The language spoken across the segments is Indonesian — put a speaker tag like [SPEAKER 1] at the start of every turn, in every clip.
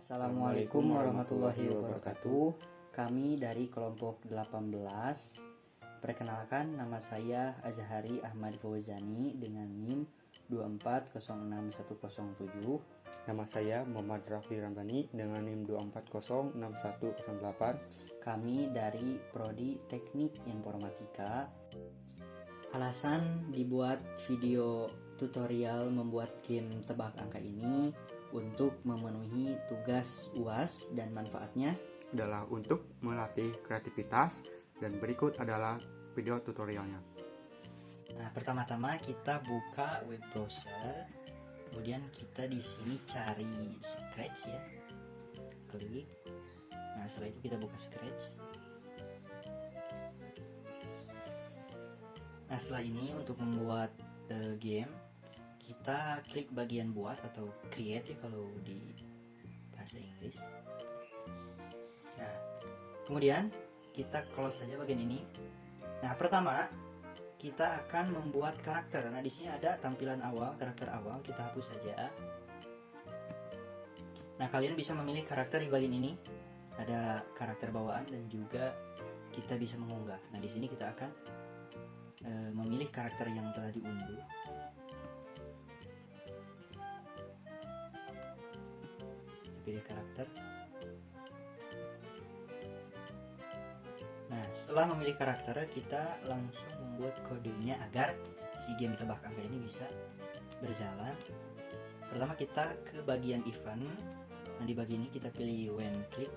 [SPEAKER 1] Assalamualaikum warahmatullahi wabarakatuh. Kami dari kelompok 18. Perkenalkan, nama saya Azhari Ahmad Fauzani dengan NIM 2406107.
[SPEAKER 2] Nama saya Muhammad Raffi Ramdhani dengan NIM 2406108.
[SPEAKER 1] Kami dari Prodi Teknik Informatika. Alasan dibuat video tutorial membuat game tebak angka ini untuk memenuhi tugas UAS, dan manfaatnya
[SPEAKER 2] adalah untuk melatih kreativitas, dan berikut adalah video tutorialnya.
[SPEAKER 1] Nah, pertama-tama kita buka web browser, kemudian kita di sini cari Scratch ya, klik. Nah, setelah itu kita buka Scratch. Nah, setelah ini untuk membuat game, kita klik bagian buat atau create ya kalau di bahasa Inggris. Nah, kemudian kita close saja bagian ini. Nah, pertama kita akan membuat karakter. Nah, di sini ada tampilan awal, karakter awal, kita hapus saja. Nah, kalian bisa memilih karakter di bagian ini. Ada karakter bawaan dan juga kita bisa mengunggah. Nah, di sini kita akan memilih karakter yang telah diunduh. Pilih karakter. Nah, setelah memilih karakter, kita langsung membuat kodenya agar si game tebak angka ini bisa berjalan. Pertama kita ke bagian event. Nah, di bagian ini kita pilih when click,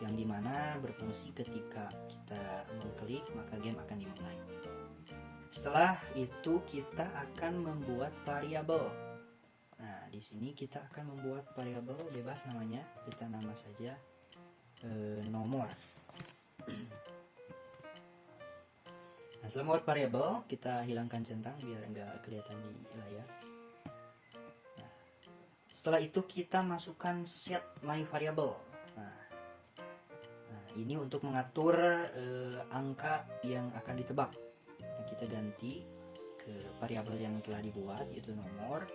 [SPEAKER 1] yang dimana berfungsi ketika kita mengklik maka game akan dimulai. Setelah itu kita akan membuat variabel. Nah, di sini kita akan membuat variabel bebas namanya, kita nama saja nomor. Nah, setelah membuat variabel, kita hilangkan centang biar enggak kelihatan di layar. Nah, setelah itu kita masukkan set my variable. Nah, ini untuk mengatur angka yang akan ditebak. Nah, kita ganti ke variabel yang telah dibuat, yaitu nomor.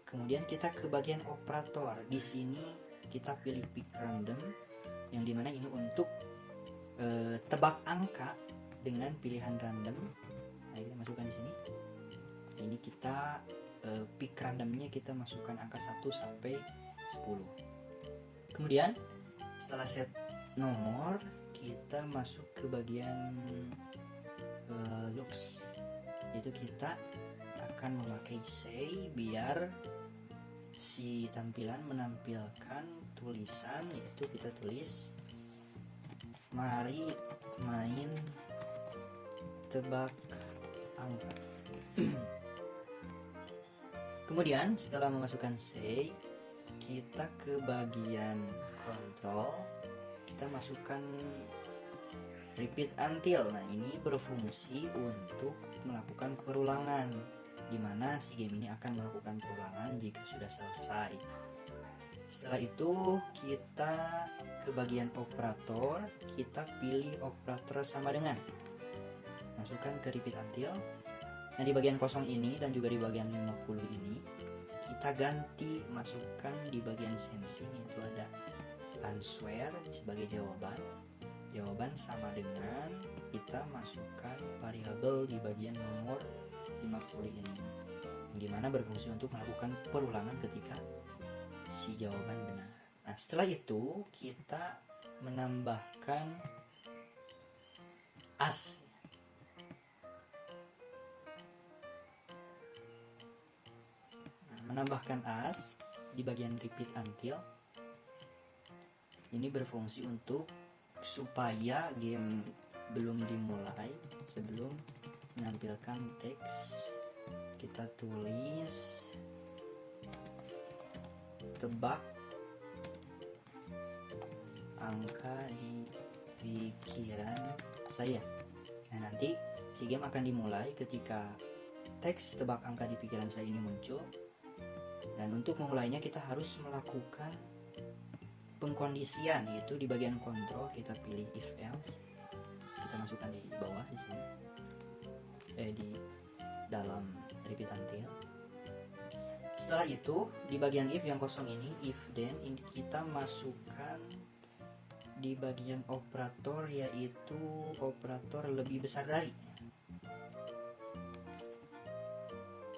[SPEAKER 1] Kemudian kita ke bagian operator. Di sini kita pilih pick random, yang dimana ini untuk tebak angka dengan pilihan random. Nah, kita masukkan di sini. Ini kita pick randomnya kita masukkan angka 1 sampai 10. Kemudian setelah set nomor, kita masuk ke bagian looks. Itu kita akan memakai say biar si tampilan menampilkan tulisan, yaitu kita tulis mari main tebak angka. Kemudian setelah memasukkan say, kita ke bagian control, kita masukkan repeat until. Nah, ini berfungsi untuk melakukan perulangan, dimana si game ini akan melakukan perulangan jika sudah selesai. Setelah itu kita ke bagian operator, kita pilih operator sama dengan, masukkan ke repeat until. Nah, di bagian kosong ini dan juga di bagian 50 ini kita ganti, masukkan di bagian sensing, itu ada answer sebagai jawaban. Jawaban sama dengan kita masukkan variabel di bagian nomor 50 ini, dimana berfungsi untuk melakukan perulangan ketika si jawaban benar. Nah, setelah itu kita menambahkan as. Nah, menambahkan as di bagian repeat until ini berfungsi untuk supaya game belum dimulai, sebelum menampilkan teks, kita tulis tebak angka di pikiran saya. Nah, nanti si game akan dimulai ketika teks tebak angka di pikiran saya ini muncul. Dan untuk memulainya kita harus melakukan pengkondisian, yaitu di bagian kontrol kita pilih if else, kita masukkan di bawah di sini, di dalam repeat until. Setelah itu di bagian if yang kosong ini, if then, ini kita masukkan di bagian operator, yaitu operator lebih besar dari.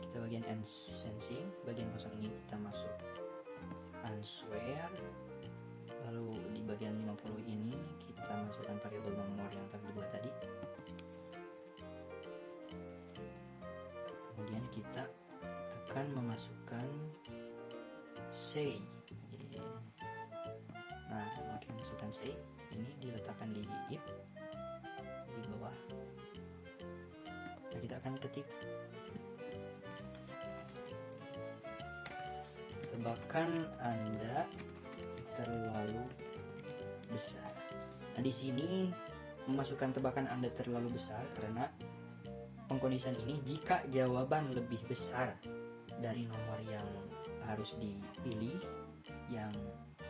[SPEAKER 1] Kita bagian end sensing, bagian kosong ini kita masuk answer. Lalu di bagian 50 ini kita masukkan variabel nomor yang tadi dibuat tadi. Kemudian kita akan memasukkan say. Nah, makin masukkan say, ini diletakkan di if di bawah. Nah, kita akan ketik tebakan Anda terlalu besar. Nah, di sini memasukkan tebakan Anda terlalu besar karena pengkondisian ini jika jawaban lebih besar dari nomor yang harus dipilih yang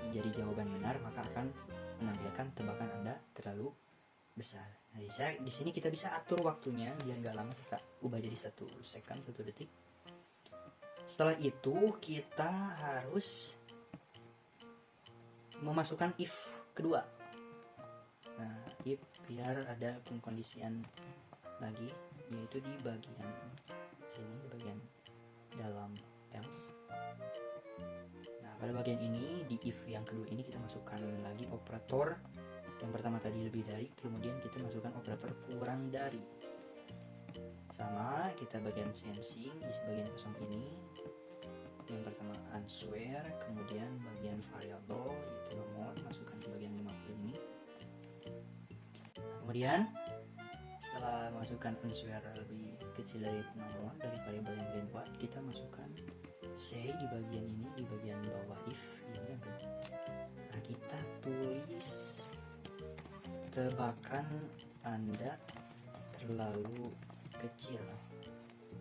[SPEAKER 1] menjadi jawaban benar, maka akan menampilkan tebakan Anda terlalu besar. Nah, di sini kita bisa atur waktunya biar nggak lama, kita ubah jadi 1 second, 1 detik. Setelah itu kita harus memasukkan if kedua. Nah, if biar ada pengkondisian lagi, yaitu di bagian sini, di bagian dalam else. Nah, pada bagian ini di if yang kedua ini kita masukkan lagi operator yang pertama tadi lebih dari, kemudian kita masukkan operator kurang dari. Sama, kita bagian sensing di bagian kosong ini. Yang pertama answer, kemudian bagian variabel yaitu nomor, masukkan di bagian 50 ini. Kemudian setelah masukkan answer lebih kecil dari nomor dari variabel yang kalian buat, kita masukkan say di bagian ini, di bagian bawah if ini. Nah, kita tulis tebakan Anda terlalu kecil.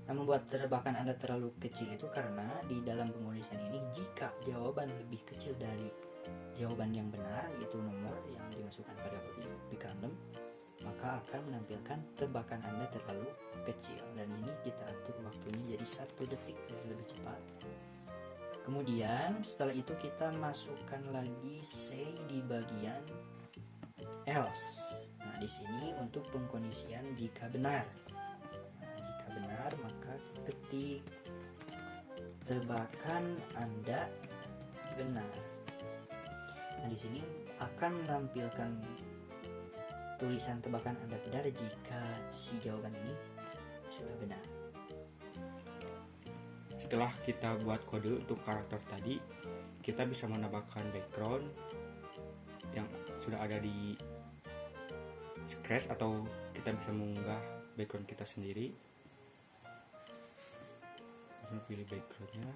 [SPEAKER 1] Nah, membuat tebakan Anda terlalu kecil itu karena di dalam pengkondisian ini jika jawaban lebih kecil dari jawaban yang benar, yaitu nomor yang dimasukkan pada pick random, maka akan menampilkan tebakan Anda terlalu kecil. Dan ini kita atur waktunya jadi 1 detik biar lebih cepat. Kemudian setelah itu kita masukkan lagi say di bagian else. Nah, di sini untuk pengkondisian jika benar. Benar, maka ketik tebakan Anda benar. Nah, di sini akan menampilkan tulisan tebakan Anda benar jika si jawaban ini sudah benar.
[SPEAKER 2] Setelah kita buat kode untuk karakter tadi, kita bisa menambahkan background yang sudah ada di Scratch, atau kita bisa mengunggah background kita sendiri. Pilih backgroundnya.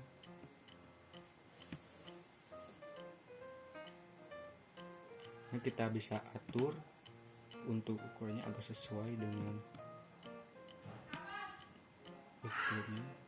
[SPEAKER 2] Ini kita bisa atur untuk ukurannya agar sesuai dengan backgroundnya.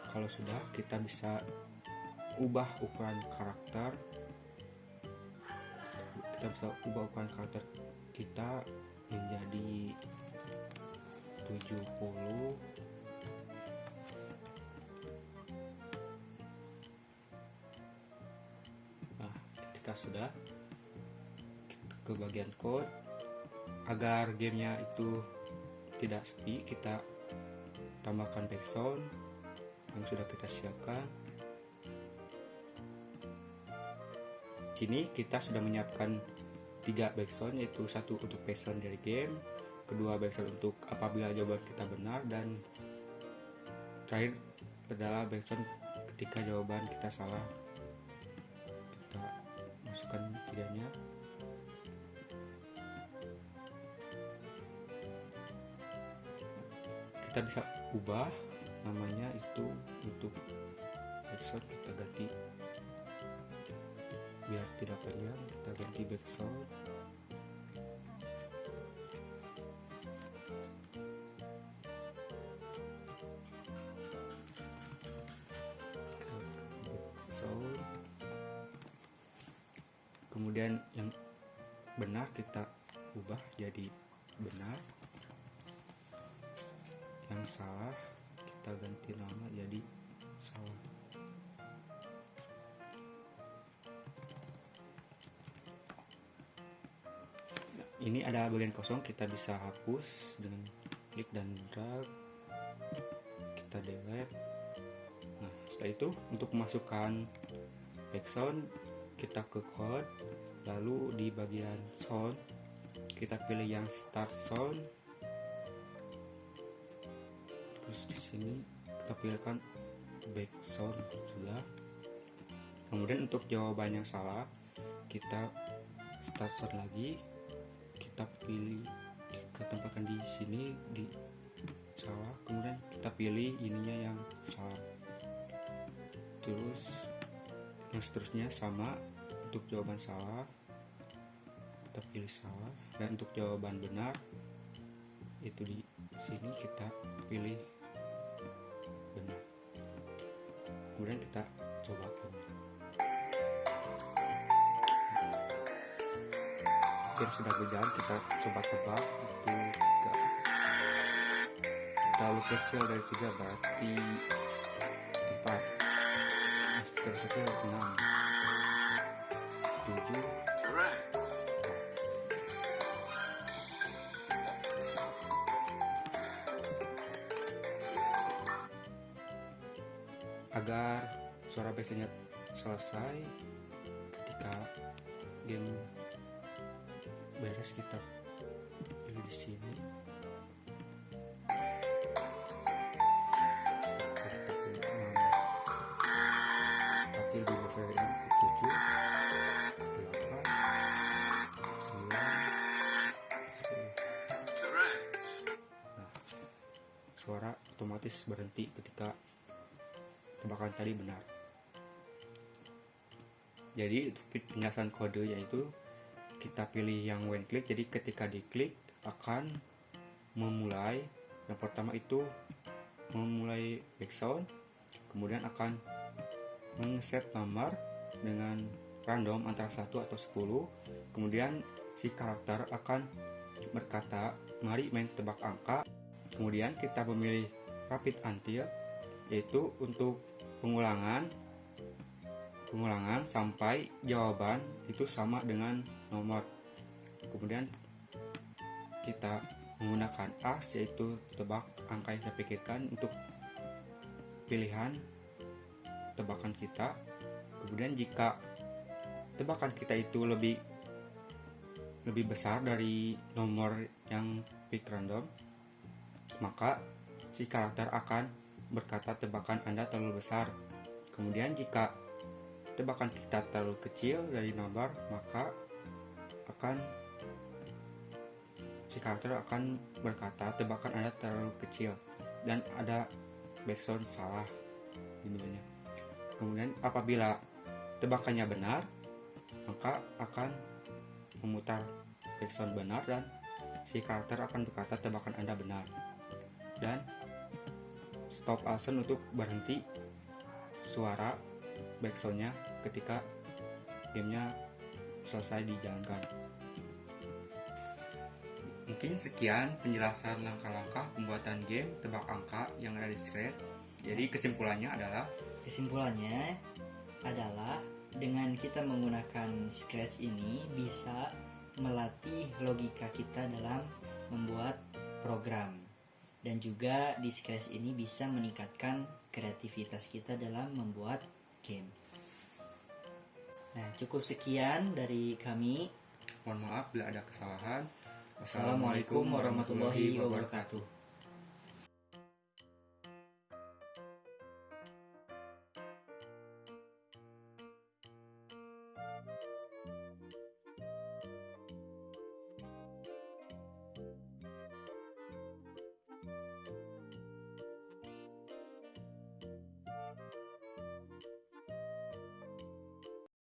[SPEAKER 2] Kalau sudah, kita bisa ubah ukuran karakter. Kita bisa ubah ukuran karakter kita menjadi 70. Nah, ketika sudah, ke bagian code, agar gamenya itu tidak sepi, kita tambahkan background yang sudah kita siapkan. Kini kita sudah menyiapkan 3 background, yaitu 1 untuk background dari game, kedua background untuk apabila jawaban kita benar, dan terakhir adalah background ketika jawaban kita salah. Kita masukkan 3-nya. Kita bisa ubah namanya itu untuk background, kita ganti biar tidak panjang kita ganti backsound. Kemudian yang benar kita ubah jadi benar, yang salah kita ganti nama jadi salah. Nah, ini ada bagian kosong, kita bisa hapus dengan klik dan drag, kita delete. Nah, setelah itu untuk memasukkan background kita ke code, lalu di bagian sound kita pilih yang start sound, terus di sini kita pilihkan background sudah. Kemudian untuk jawaban yang salah kita start sound lagi, kita pilih, kita tempatkan di sini di salah, kemudian kita pilih ininya yang salah, terus yang seterusnya sama. Untuk jawaban salah kita pilih salah, dan untuk jawaban benar itu di sini kita pilih benar. Kemudian kita coba ini. Jika sudah berjalan kita coba tebak, itu enggak terlalu kecil, dari 3 berarti 4, seterusnya 6, 7. Agar suara bassnya selesai, ketika game beres kita pilih di sini. Tapi lebih besar dari 7, 8, 9, 10. Nah, suara otomatis berhenti ketika tebakan tadi benar. Jadi penjelasan kode yaitu kita pilih yang when click, jadi ketika diklik akan memulai, yang pertama itu memulai background, kemudian akan mengset nomor dengan random antara 1 atau 10, kemudian si karakter akan berkata mari main tebak angka, kemudian kita memilih rapid until, yaitu untuk pengulangan sampai jawaban itu sama dengan nomor. Kemudian kita menggunakan as, yaitu tebak angka yang saya pikirkan untuk pilihan tebakan kita. Kemudian jika tebakan kita itu lebih besar dari nomor yang pick random, maka si karakter akan berkata tebakan Anda terlalu besar. Kemudian jika tebakan kita terlalu kecil dari nomor, maka si karakter akan berkata tebakan Anda terlalu kecil dan ada backsound salah intinya. Kemudian apabila tebakannya benar, maka akan memutar backsound benar dan si karakter akan berkata tebakan Anda benar. Dan stop action untuk berhenti suara backsoundnya ketika gamenya selesai dijalankan. Mungkin sekian penjelasan langkah-langkah pembuatan game tebak angka yang ada di Scratch. Jadi kesimpulannya adalah
[SPEAKER 1] dengan kita menggunakan Scratch ini bisa melatih logika kita dalam membuat program, dan juga di Scratch ini bisa meningkatkan kreativitas kita dalam membuat game. Nah, cukup sekian dari kami.
[SPEAKER 2] Mohon maaf bila ada kesalahan.
[SPEAKER 1] Wassalamualaikum warahmatullahi wabarakatuh.